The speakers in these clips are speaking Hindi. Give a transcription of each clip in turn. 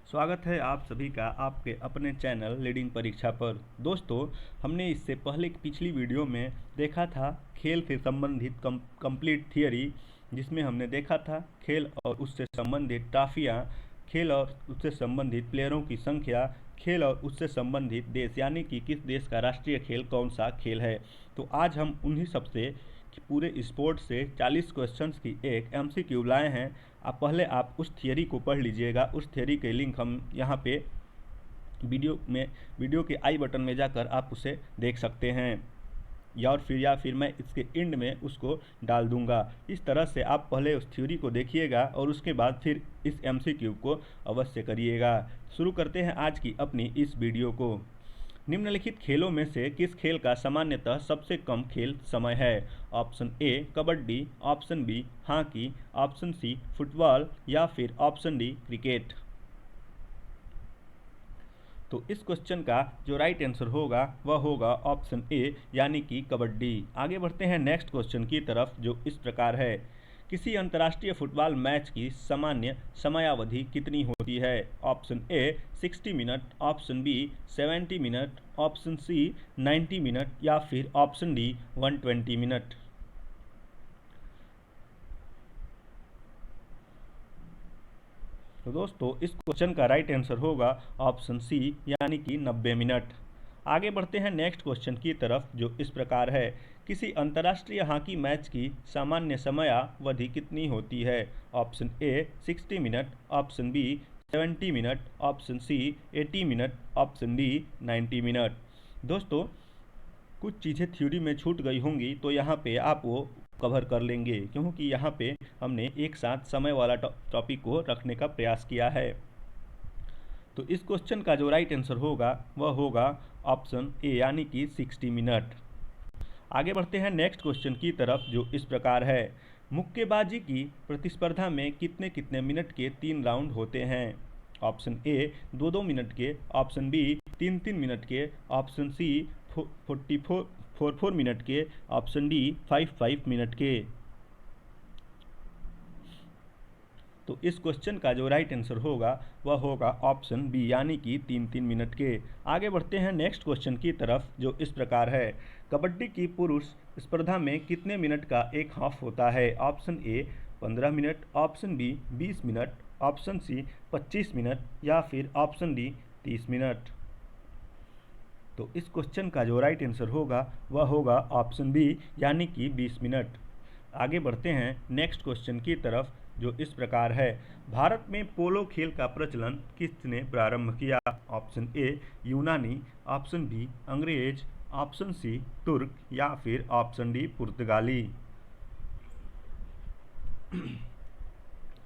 स्वागत है आप सभी का आपके अपने चैनल लीडिंग परीक्षा पर। दोस्तों, हमने इससे पहले की पिछली वीडियो में देखा था खेल से संबंधित कंप्लीट थियरी, जिसमें हमने देखा था खेल और उससे संबंधित ट्रॉफियाँ, खेल और उससे संबंधित प्लेयरों की संख्या, खेल और उससे संबंधित देश, यानी कि किस देश का राष्ट्रीय खेल कौन सा खेल है। तो आज हम उन्हीं सबसे पूरे स्पोर्ट से 40 क्वेश्चंस की एक MCQ लाए हैं। आप उस थियरी को पढ़ लीजिएगा। उस थियरी के लिंक हम यहाँ पे वीडियो के आई बटन में जाकर आप उसे देख सकते हैं, या फिर मैं इसके एंड में उसको डाल दूंगा। इस तरह से आप पहले उस थ्योरी को देखिएगा और उसके बाद फिर इस MCQ को अवश्य करिएगा। शुरू करते हैं आज की अपनी इस वीडियो को। निम्नलिखित खेलों में से किस खेल का सामान्यतः सबसे कम खेल समय है? Option A kabaddi, option B hockey, option C football, या फिर ऑप्शन डी क्रिकेट। तो इस क्वेश्चन का जो राइट आंसर होगा वह होगा ऑप्शन ए, यानी कि कबड्डी। आगे बढ़ते हैं नेक्स्ट क्वेश्चन की तरफ, जो इस प्रकार है। किसी अंतर्राष्ट्रीय फुटबॉल मैच की सामान्य समयावधि कितनी होती है? Option A 60 minute, option B 70 minute, option C 90 minute, या फिर ऑप्शन डी 120 मिनट। तो दोस्तों, इस क्वेश्चन का राइट आंसर होगा ऑप्शन सी, यानी कि 90 मिनट। आगे बढ़ते हैं नेक्स्ट क्वेश्चन की तरफ, जो इस प्रकार है। किसी अंतर्राष्ट्रीय हॉकी मैच की सामान्य समयावधि कितनी होती है? Option A 60 minute, option B 70 minute, option C 80 minute, option D 90 minute. दोस्तों, कुछ चीज़ें थ्योरी में छूट गई होंगी, तो यहाँ पे आप वो कवर कर लेंगे, क्योंकि यहाँ पे हमने एक साथ समय वाला टॉपिक को रखने का प्रयास किया है। तो इस क्वेश्चन का जो राइट आंसर होगा वह होगा ऑप्शन ए, यानी कि 60 मिनट। आगे बढ़ते हैं नेक्स्ट क्वेश्चन की तरफ, जो इस प्रकार है। मुक्केबाजी की प्रतिस्पर्धा में कितने कितने मिनट के 3 राउंड होते हैं? ऑप्शन ए 2-2 मिनट के, ऑप्शन बी 3-3 मिनट के, ऑप्शन सी 4-4 मिनट के, ऑप्शन डी 5-5 मिनट के। तो इस क्वेश्चन का जो राइट आंसर होगा वह होगा ऑप्शन बी, यानी कि 3-3 मिनट के। आगे बढ़ते हैं नेक्स्ट क्वेश्चन की तरफ, जो इस प्रकार है। कबड्डी की पुरुष स्पर्धा में कितने मिनट का एक हाफ होता है? Option A 15 minute, option B 20 minute, option C 25 minute, या फिर ऑप्शन डी 30 मिनट। तो इस क्वेश्चन का जो राइट आंसर होगा वह होगा ऑप्शन बी, यानी कि 20 मिनट। आगे बढ़ते हैं नेक्स्ट क्वेश्चन की तरफ, जो इस प्रकार है। भारत में पोलो खेल का प्रचलन किसने प्रारंभ किया? ऑप्शन ए यूनानी, ऑप्शन बी अंग्रेज, ऑप्शन सी तुर्क, या फिर ऑप्शन डी पुर्तगाली।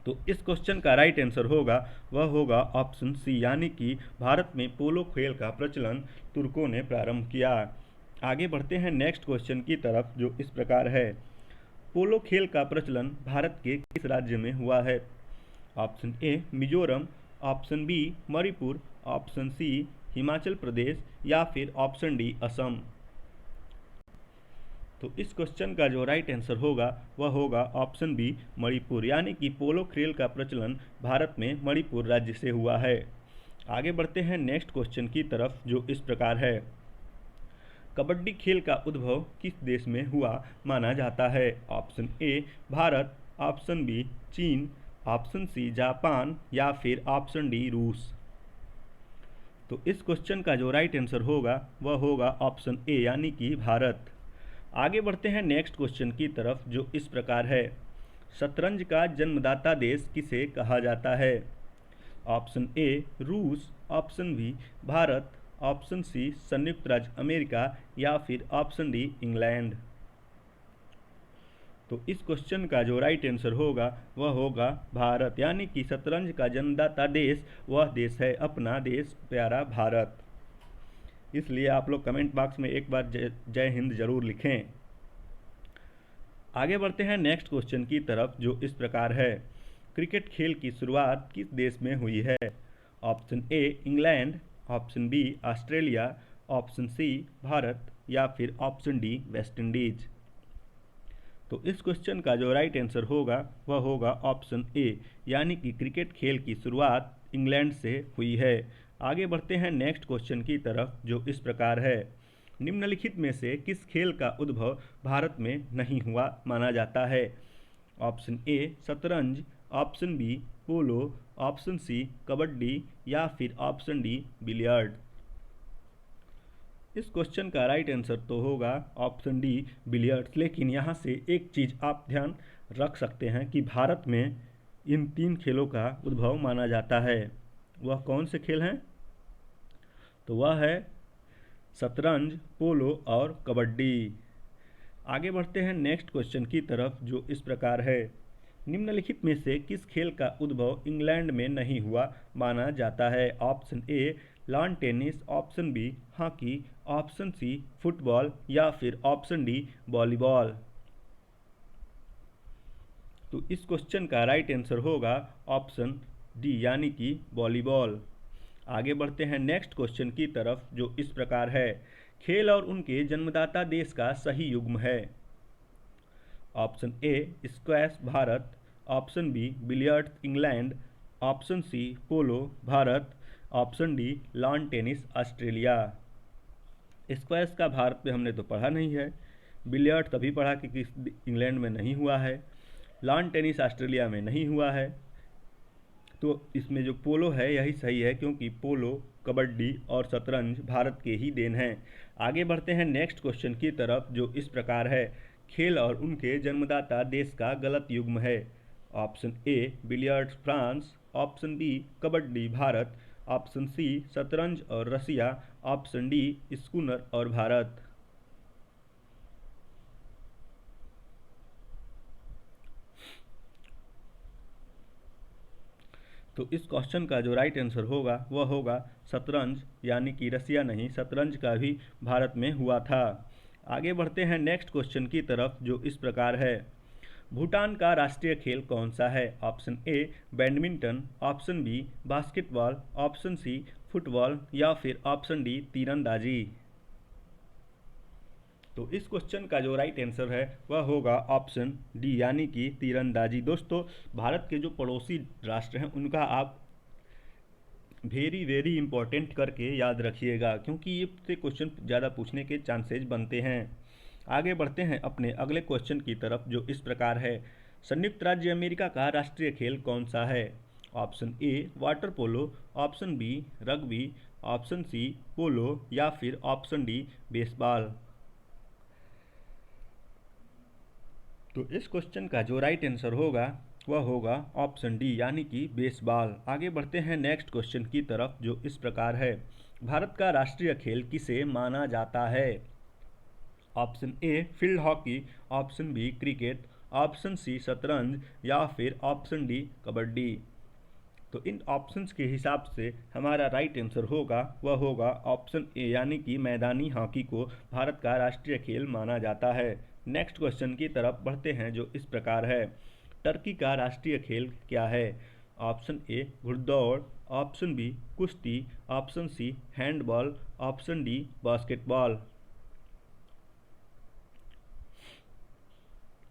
तो इस क्वेश्चन का राइट आंसर होगा वह होगा ऑप्शन सी, यानी कि भारत में पोलो खेल का प्रचलन तुर्कों ने प्रारंभ किया। आगे बढ़ते हैं नेक्स्ट क्वेश्चन की तरफ, जो इस प्रकार है। पोलो खेल का प्रचलन भारत के किस राज्य में हुआ है? Option A Mizoram, option B Manipur, option C Himachal Pradesh, या फिर ऑप्शन डी असम। तो इस क्वेश्चन का जो राइट आंसर होगा वह होगा ऑप्शन बी मणिपुर, यानी कि पोलो खेल का प्रचलन भारत में मणिपुर राज्य से हुआ है। आगे बढ़ते हैं नेक्स्ट क्वेश्चन की तरफ, जो इस प्रकार है। कबड्डी खेल का उद्भव किस देश में हुआ माना जाता है? Option A Bharat, option B चीन, ऑप्शन सी जापान, या फिर ऑप्शन डी रूस। तो इस क्वेश्चन का जो राइट आंसर होगा वह होगा ऑप्शन ए, यानी कि भारत। आगे बढ़ते हैं नेक्स्ट क्वेश्चन की तरफ, जो इस प्रकार है। शतरंज का जन्मदाता देश किसे कहा जाता है? ऑप्शन ए रूस, option B Bharat, option C संयुक्त राज्य अमेरिका, या फिर ऑप्शन डी इंग्लैंड। तो इस क्वेश्चन का जो राइट आंसर होगा वह होगा भारत, यानी कि शतरंज का जन्मदाता देश वह देश है अपना देश प्यारा भारत। इसलिए आप लोग कमेंट बॉक्स में एक बार जय हिंद जरूर लिखें। आगे बढ़ते हैं नेक्स्ट क्वेश्चन की तरफ, जो इस प्रकार है। क्रिकेट खेल की शुरुआत किस देश में हुई है? Option A England, option B Australia, option C Bharat, या फिर ऑप्शन डी वेस्ट इंडीज। तो इस क्वेश्चन का जो राइट आंसर होगा वह होगा ऑप्शन ए, यानी कि क्रिकेट खेल की शुरुआत इंग्लैंड से हुई है। आगे बढ़ते हैं नेक्स्ट क्वेश्चन की तरफ, जो इस प्रकार है। निम्नलिखित में से किस खेल का उद्भव भारत में नहीं हुआ माना जाता है? ऑप्शन ए शतरंज, ऑप्शन बी पोलो, ऑप्शन सी कबड्डी या फिर ऑप्शन डी बिलियर्ड। इस क्वेश्चन का राइट आंसर तो होगा ऑप्शन डी बिलियर्ड्स। लेकिन यहाँ से एक चीज़ आप ध्यान रख सकते हैं कि भारत में इन 3 खेलों का उद्भव माना जाता है। वह कौन से खेल हैं? तो वह है शतरंज, पोलो और कबड्डी। आगे बढ़ते हैं नेक्स्ट क्वेश्चन की तरफ, जो इस प्रकार है। निम्नलिखित में से किस खेल का उद्भव इंग्लैंड में नहीं हुआ माना जाता है? Option A lawn tennis, option B hockey, option C football या फिर ऑप्शन डी वॉलीबॉल। तो इस क्वेश्चन का राइट आंसर होगा ऑप्शन डी यानी कि वॉलीबॉल। आगे बढ़ते हैं नेक्स्ट क्वेश्चन की तरफ, जो इस प्रकार है। खेल और उनके जन्मदाता देश का सही युग्म है। Option A squash Bharat, option B billiards England, option C polo Bharat, option D lawn tennis Australia. Squash का भारत में हमने तो पढ़ा नहीं है, बिलियर्ड तभी पढ़ा कि इंग्लैंड में नहीं हुआ है, लॉन टेनिस ऑस्ट्रेलिया में नहीं हुआ है। तो इसमें जो पोलो है यही सही है, क्योंकि पोलो, कबड्डी और शतरंज भारत के ही देन हैं। आगे बढ़ते हैं नेक्स्ट क्वेश्चन की तरफ, जो इस प्रकार है। खेल और उनके जन्मदाता देश का गलत युग्म है। Option A billiards France, option B kabaddi Bharat, option C शतरंज और रसिया, ऑप्शन डी स्कूनर और भारत। तो इस क्वेश्चन का जो राइट आंसर होगा वह होगा शतरंज, यानी कि रसिया नहीं, शतरंज का भी भारत में हुआ था। आगे बढ़ते हैं नेक्स्ट क्वेश्चन की तरफ, जो इस प्रकार है। भूटान का राष्ट्रीय खेल कौन सा है? Option A badminton, option B basketball, option C football या फिर ऑप्शन डी तीरंदाजी। तो इस क्वेश्चन का जो राइट आंसर है वह होगा ऑप्शन डी यानी कि तीरंदाजी। दोस्तों, भारत के जो पड़ोसी राष्ट्र हैं उनका आप वेरी वेरी इंपॉर्टेंट करके याद रखिएगा, क्योंकि ये से क्वेश्चन ज़्यादा पूछने के चांसेज बनते हैं। आगे बढ़ते हैं अपने अगले क्वेश्चन की तरफ, जो इस प्रकार है। संयुक्त राज्य अमेरिका का राष्ट्रीय खेल कौन सा है? Option A water polo, option B rugby, option C polo या फिर ऑप्शन डी बेसबॉल। तो इस क्वेश्चन का जो राइट आंसर होगा वह होगा ऑप्शन डी यानी कि बेसबॉल। आगे बढ़ते हैं नेक्स्ट क्वेश्चन की तरफ, जो इस प्रकार है। भारत का राष्ट्रीय खेल किसे माना जाता है? Option A field hockey, option B cricket, option C शतरंज या फिर ऑप्शन डी कबड्डी। तो इन ऑप्शंस के हिसाब से हमारा राइट आंसर होगा वह होगा ऑप्शन ए यानी कि मैदानी हॉकी को भारत का राष्ट्रीय खेल माना जाता है। नेक्स्ट क्वेश्चन की तरफ बढ़ते हैं, जो इस प्रकार है। टर्की का राष्ट्रीय खेल क्या है? ऑप्शन ए घुड़दौड़, ऑप्शन बी कुश्ती, option C handball, option D basketball.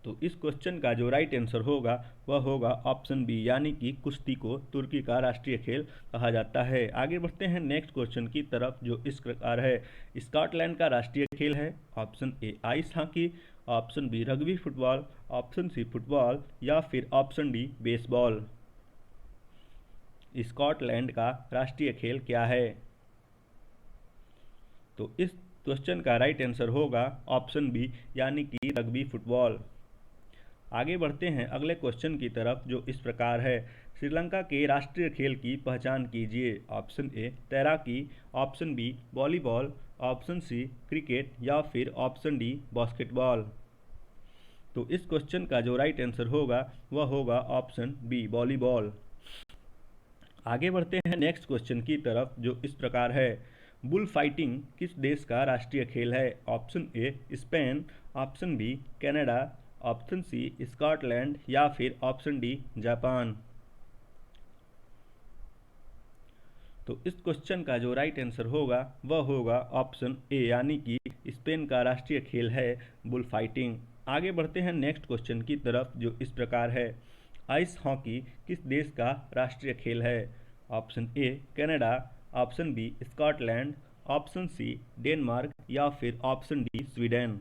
तो इस क्वेश्चन का जो राइट आंसर होगा वह होगा ऑप्शन बी यानी कि कुश्ती को तुर्की का राष्ट्रीय खेल कहा जाता है। आगे बढ़ते हैं नेक्स्ट क्वेश्चन की तरफ, जो इस प्रकार है। स्कॉटलैंड का राष्ट्रीय खेल है। Option A ice hockey, option B rugby football, option C football या फिर ऑप्शन डी बेसबॉल। स्कॉटलैंड का राष्ट्रीय खेल क्या है? तो इस क्वेश्चन का राइट आंसर होगा ऑप्शन बी यानी कि रग्बी फुटबॉल। आगे बढ़ते हैं अगले क्वेश्चन की तरफ, जो इस प्रकार है। श्रीलंका के राष्ट्रीय खेल की पहचान कीजिए। ऑप्शन ए तैराकी, option B volleyball, option C cricket या फिर ऑप्शन डी बास्केटबॉल। तो इस क्वेश्चन का जो राइट आंसर होगा वह होगा ऑप्शन बी वॉलीबॉल। आगे बढ़ते हैं नेक्स्ट क्वेश्चन की तरफ, जो इस प्रकार है। बुल फाइटिंग किस देश का राष्ट्रीय खेल है? Option A Spain, option B Canada, option C Scotland या फिर ऑप्शन डी जापान। तो इस क्वेश्चन का जो राइट आंसर होगा वह होगा ऑप्शन ए यानी कि स्पेन का राष्ट्रीय खेल है बुल फाइटिंग। आगे बढ़ते हैं नेक्स्ट क्वेश्चन की तरफ, जो इस प्रकार है। आइस हॉकी किस देश का राष्ट्रीय खेल है? Option A Canada, option B Scotland, option C Denmark या फिर ऑप्शन डी स्वीडन।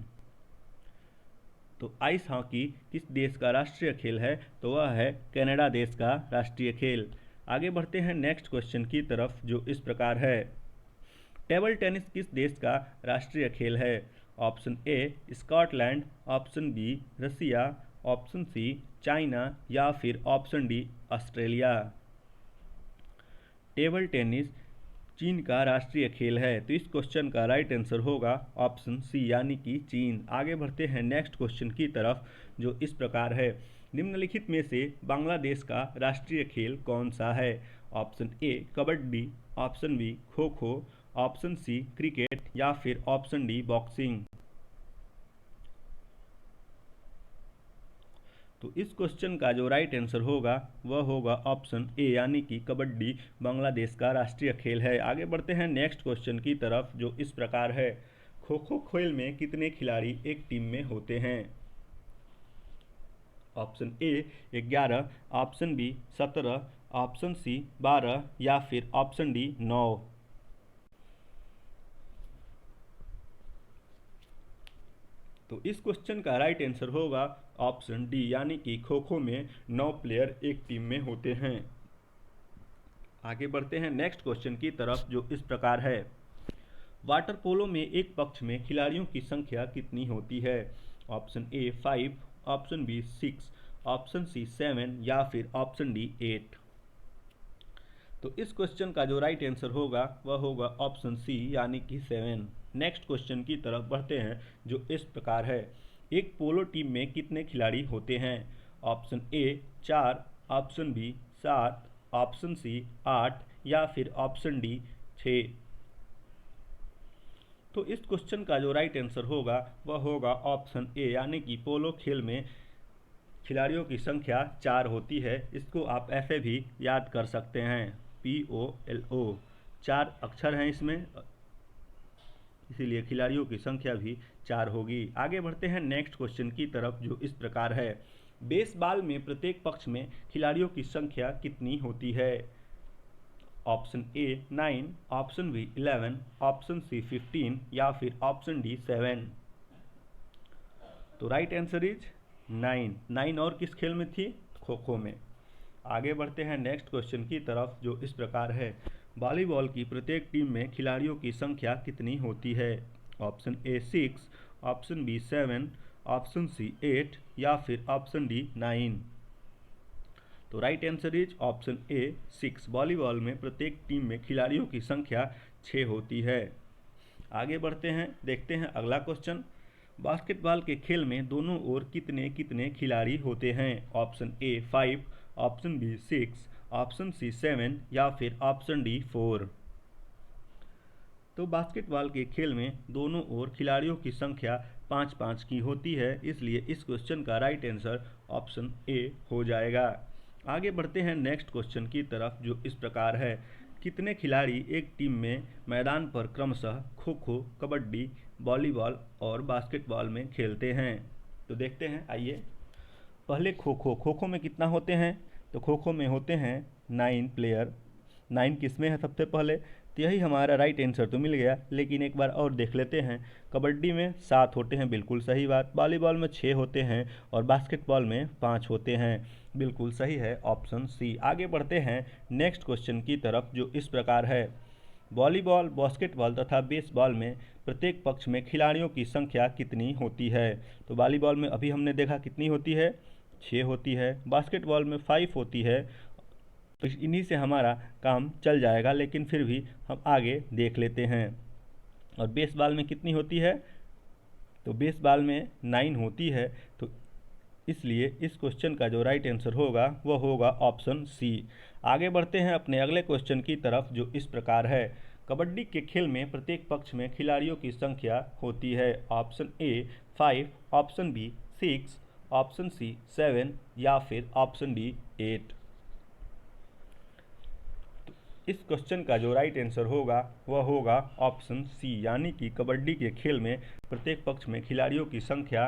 तो आइस हॉकी किस देश का राष्ट्रीय खेल है? तो वह है कनाडा देश का राष्ट्रीय खेल। आगे बढ़ते हैं नेक्स्ट क्वेश्चन की तरफ, जो इस प्रकार है। टेबल टेनिस किस देश का राष्ट्रीय खेल है? Option A Scotland, option B Russia, option C China या फिर option D Australia. Table tennis चीन का राष्ट्रीय खेल है, तो इस क्वेश्चन का राइट आंसर होगा ऑप्शन सी यानी कि चीन। आगे बढ़ते हैं नेक्स्ट क्वेश्चन की तरफ, जो इस प्रकार है। निम्नलिखित में से बांग्लादेश का राष्ट्रीय खेल कौन सा है? Option A kabaddi, option B kho kho, option C cricket या फिर ऑप्शन डी बॉक्सिंग। तो इस क्वेश्चन का जो राइट आंसर होगा वह होगा ऑप्शन ए यानी कि कबड्डी बांग्लादेश का राष्ट्रीय खेल है। आगे बढ़ते हैं नेक्स्ट क्वेश्चन की तरफ, जो इस प्रकार है। खो खो खेल में कितने खिलाड़ी एक टीम में होते हैं? Option A 11, option B 17, option C 12 या फिर ऑप्शन डी 9। तो इस क्वेश्चन का राइट आंसर होगा ऑप्शन डी यानी कि खो खो में 9 प्लेयर एक टीम में होते हैं। आगे बढ़ते हैं नेक्स्ट क्वेश्चन की तरफ, जो इस प्रकार है। वाटर पोलो में एक पक्ष में खिलाड़ियों की संख्या कितनी होती है? Option A 5, option B 6, option C 7 या फिर ऑप्शन डी 8। तो इस क्वेश्चन का जो राइट आंसर होगा वह होगा ऑप्शन सी यानी कि 7। नेक्स्ट क्वेश्चन की तरफ बढ़ते हैं, जो इस प्रकार है। एक पोलो टीम में कितने खिलाड़ी होते हैं? Option A 4, option B 7, option C 8 या फिर ऑप्शन डी 6। तो इस क्वेश्चन का जो राइट आंसर होगा वह होगा ऑप्शन ए यानी कि पोलो खेल में खिलाड़ियों की संख्या 4 होती है। इसको आप ऐसे भी याद कर सकते हैं, POLO 4 अक्षर हैं इसमें, इसीलिए खिलाड़ियों की संख्या भी 4 होगी। आगे बढ़ते हैं नेक्स्ट क्वेश्चन की तरफ, जो इस प्रकार है। बेसबॉल में प्रत्येक पक्ष में खिलाड़ियों की संख्या कितनी होती है? Option A 9, option B 11, option C 15 या फिर ऑप्शन डी 7। तो राइट आंसर इज 9 और किस खेल में थी? खो खो में। आगे बढ़ते हैं नेक्स्ट क्वेश्चन की तरफ, जो इस प्रकार है। वॉलीबॉल की प्रत्येक टीम में खिलाड़ियों की संख्या कितनी होती है? Option A 6, option B 7, option C 8 या फिर ऑप्शन डी 9। तो right answer is option A 6। Volleyball में प्रत्येक टीम में खिलाड़ियों की संख्या 6 होती है। आगे बढ़ते हैं, देखते हैं अगला क्वेश्चन। बास्केटबॉल के खेल में दोनों ओर कितने कितने खिलाड़ी होते हैं? Option A 5, option B 6, option C 7 या फिर ऑप्शन डी 4। तो बास्केटबॉल के खेल में दोनों ओर खिलाड़ियों की संख्या 5-5 की होती है, इसलिए इस क्वेश्चन का राइट आंसर ऑप्शन ए हो जाएगा। आगे बढ़ते हैं नेक्स्ट क्वेश्चन की तरफ, जो इस प्रकार है। कितने खिलाड़ी एक टीम में मैदान पर क्रमशः खो खो, कबड्डी, वॉलीबॉल और बास्केटबॉल में खेलते हैं? तो देखते हैं, आइए। पहले खो खो में कितना होते हैं? तो खो खो में होते हैं 9 प्लेयर। 9 किस में है सबसे पहले? तो यही हमारा राइट आंसर तो मिल गया, लेकिन एक बार और देख लेते हैं। कबड्डी में 7 होते हैं, बिल्कुल सही बात। वॉलीबॉल में 6 होते हैं और बास्केटबॉल में 5 होते हैं, बिल्कुल सही है ऑप्शन सी। आगे बढ़ते हैं नेक्स्ट क्वेश्चन की तरफ, जो इस प्रकार है। वॉलीबॉल, बास्केटबॉल तथा बेसबॉल में प्रत्येक पक्ष में खिलाड़ियों की संख्या कितनी होती है? तो वॉलीबॉल में अभी हमने देखा कितनी होती है, 6 होती है। बास्केटबॉल में 5 होती है। तो इन्हीं से हमारा काम चल जाएगा, लेकिन फिर भी हम आगे देख लेते हैं। और बेसबॉल में कितनी होती है? तो बेसबॉल में 9 होती है। तो इसलिए इस क्वेश्चन का जो राइट आंसर होगा वह होगा ऑप्शन सी। आगे बढ़ते हैं अपने अगले क्वेश्चन की तरफ, जो इस प्रकार है। कबड्डी के खेल में प्रत्येक पक्ष में खिलाड़ियों की संख्या होती है। Option A 5, option B 6, option C 7 या फिर ऑप्शन डी 8। इस क्वेश्चन का जो राइट आंसर होगा वह होगा ऑप्शन सी, यानी कि कबड्डी के खेल में प्रत्येक पक्ष में खिलाड़ियों की संख्या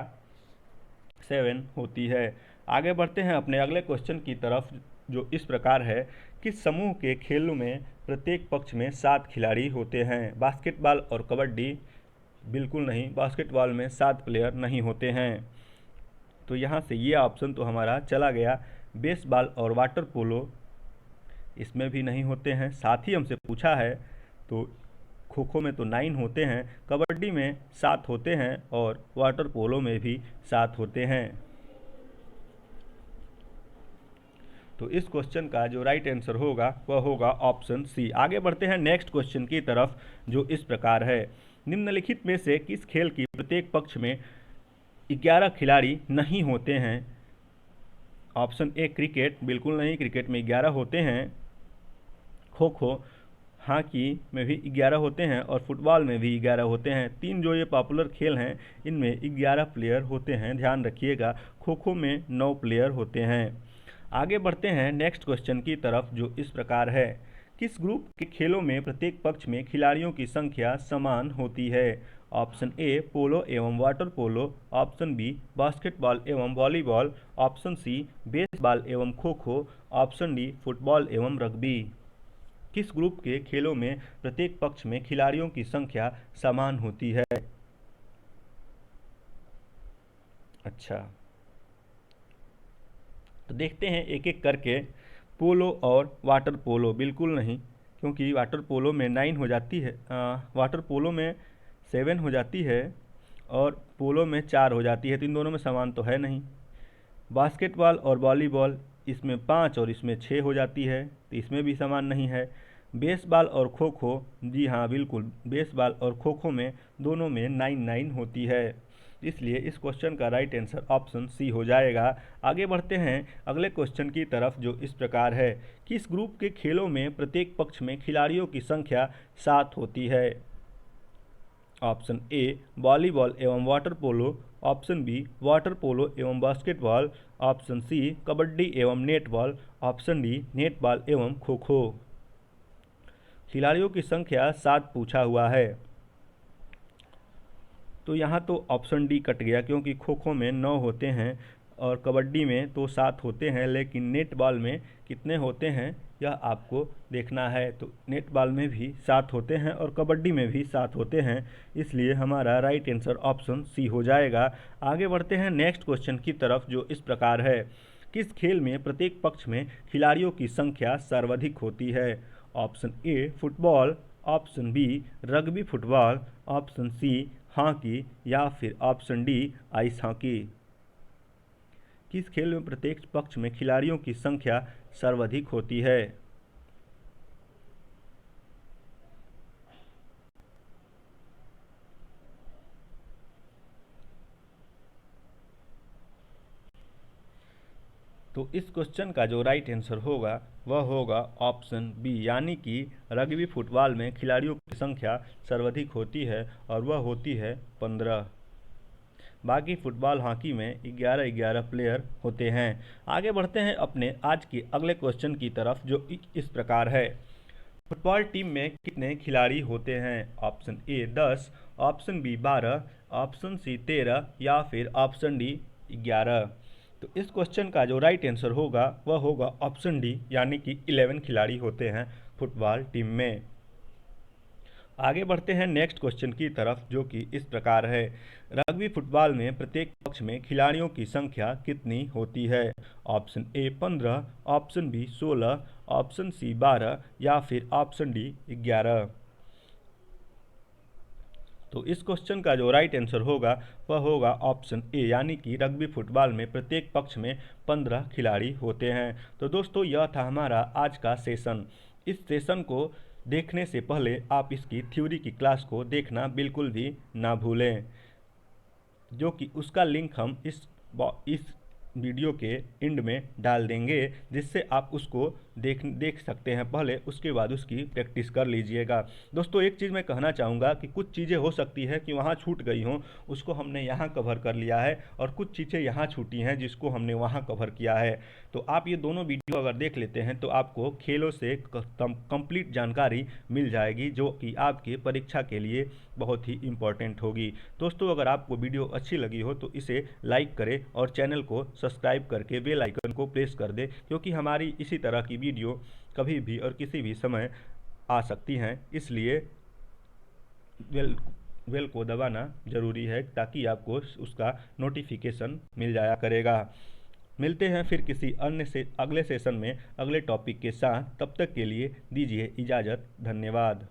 7 होती है। आगे बढ़ते हैं अपने अगले क्वेश्चन की तरफ, जो इस प्रकार है, किस समूह के खेलों में प्रत्येक पक्ष में 7 खिलाड़ी होते हैं? बास्केटबॉल और कबड्डी? बिल्कुल नहीं, बास्केटबॉल में 7 प्लेयर नहीं होते हैं। तो यहाँ से ये ऑप्शन तो हमारा चला गया। बेसबॉल और वाटर पोलो, इसमें भी नहीं होते हैं। साथ ही हमसे पूछा है तो खो खो में तो 9 होते हैं, कबड्डी में 7 होते हैं और वाटर पोलो में भी 7 होते हैं। तो इस क्वेश्चन का जो राइट आंसर होगा वह होगा ऑप्शन सी। आगे बढ़ते हैं नेक्स्ट क्वेश्चन की तरफ, जो इस प्रकार है, निम्नलिखित में से किस खेल की प्रत्येक पक्ष में 11 खिलाड़ी नहीं होते हैं? ऑप्शन ए क्रिकेट, बिल्कुल नहीं, क्रिकेट में 11 होते हैं। खो खो, हॉकी में भी 11 होते हैं और फुटबॉल में भी 11 होते हैं। 3 जो ये पॉपुलर खेल हैं इनमें 11 प्लेयर होते हैं, ध्यान रखिएगा। खो खो में 9 प्लेयर होते हैं। आगे बढ़ते हैं नेक्स्ट क्वेश्चन की तरफ, जो इस प्रकार है, किस ग्रुप के खेलों में प्रत्येक पक्ष में खिलाड़ियों की संख्या समान होती है? ऑप्शन ए पोलो एवं water polo, option B basketball एवं वॉलीबॉल, ऑप्शन सी बेसबॉल एवं kho kho, option D football एवं रग्बी। किस ग्रुप के खेलों में प्रत्येक पक्ष में खिलाड़ियों की संख्या समान होती है? अच्छा, तो देखते हैं एक एक करके। पोलो और वाटर पोलो, बिल्कुल नहीं, क्योंकि वाटर पोलो में 9 हो जाती है, वाटर पोलो में 7 हो जाती है और पोलो में 4 हो जाती है, तो इन दोनों में समान तो है नहीं। बास्केटबॉल और वॉलीबॉल, इसमें 5 और इसमें 6 हो जाती है, तो इसमें भी समान नहीं है। बेसबॉल और खो खो, जी हाँ बिल्कुल, बेसबॉल और खो खो में दोनों में 9 होती है, इसलिए इस क्वेश्चन का राइट आंसर ऑप्शन सी हो जाएगा। आगे बढ़ते हैं अगले क्वेश्चन की तरफ, जो इस प्रकार है, किस ग्रुप के खेलों में प्रत्येक पक्ष में खिलाड़ियों की संख्या 7 होती है? ऑप्शन ए वॉलीबॉल एवं water polo, option B water polo एवं बास्केटबॉल, ऑप्शन सी कबड्डी एवं नेटबॉल, ऑप्शन डी नेटबॉल एवं खो खो। खिलाड़ियों की संख्या 7 पूछा हुआ है, तो यहाँ तो ऑप्शन डी कट गया, क्योंकि खो खो में 9 होते हैं और कबड्डी में तो 7 होते हैं, लेकिन नेट बॉल में कितने होते हैं यह आपको देखना है। तो नेट बॉल में भी 7 होते हैं और कबड्डी में भी 7 होते हैं, इसलिए हमारा राइट आंसर ऑप्शन सी हो जाएगा। आगे बढ़ते हैं नेक्स्ट क्वेश्चन की तरफ, जो इस प्रकार है, किस खेल में प्रत्येक पक्ष में खिलाड़ियों की संख्या सर्वाधिक होती है? Option A football, option B rugby football, option C hockey, या फिर ऑप्शन डी आइस हॉकी। किस खेल में प्रत्येक पक्ष में खिलाड़ियों की संख्या सर्वाधिक होती है? तो इस क्वेश्चन का जो राइट आंसर होगा वह होगा ऑप्शन बी, यानी कि रग्बी फुटबॉल में खिलाड़ियों की संख्या सर्वाधिक होती है और वह होती है 15। बाकी फुटबॉल हॉकी में 11-11 प्लेयर होते हैं। आगे बढ़ते हैं अपने आज के अगले क्वेश्चन की तरफ, जो इस प्रकार है, फुटबॉल टीम में कितने खिलाड़ी होते हैं? Option A 10, option B 12, option C 13, या फिर ऑप्शन डी 11। तो इस क्वेश्चन का जो राइट आंसर होगा वह होगा ऑप्शन डी, यानी कि 11 खिलाड़ी होते हैं फुटबॉल टीम में। आगे बढ़ते हैं नेक्स्ट क्वेश्चन की तरफ, जो कि इस प्रकार है, रग्बी फुटबॉल में प्रत्येक पक्ष में खिलाड़ियों की संख्या कितनी होती है? Option A 15, option B 16, option C 12, या फिर ऑप्शन डी 11। तो इस क्वेश्चन का जो राइट आंसर होगा वह होगा ऑप्शन ए, यानी कि रग्बी फुटबॉल में प्रत्येक पक्ष में 15 खिलाड़ी होते हैं। तो दोस्तों यह था हमारा आज का सेशन। इस सेशन को देखने से पहले आप इसकी थ्योरी की क्लास को देखना बिल्कुल भी ना भूलें, जो कि उसका लिंक हम इस वीडियो के एंड में डाल देंगे, जिससे आप उसको देख सकते हैं पहले, उसके बाद उसकी प्रैक्टिस कर लीजिएगा। दोस्तों एक चीज़ मैं कहना चाहूँगा कि कुछ चीज़ें हो सकती है कि वहाँ छूट गई हों, उसको हमने यहाँ कवर कर लिया है, और कुछ चीज़ें यहाँ छूटी हैं जिसको हमने वहाँ कवर किया है। तो आप ये दोनों वीडियो अगर देख लेते हैं तो आपको खेलों से कंप्लीट जानकारी मिल जाएगी, जो कि आपकी परीक्षा के लिए बहुत ही इम्पोर्टेंट होगी। दोस्तों अगर आपको वीडियो अच्छी लगी हो तो इसे लाइक करें और चैनल को सब्सक्राइब करके बेल आइकन को प्रेस कर दें, क्योंकि हमारी इसी तरह की वीडियो कभी भी और किसी भी समय आ सकती हैं। इसलिए बेल को दबाना ज़रूरी है ताकि आपको उसका नोटिफिकेशन मिल जाया करेगा। मिलते हैं फिर किसी अन्य से अगले सेशन में अगले टॉपिक के साथ। तब तक के लिए दीजिए इजाज़त। धन्यवाद।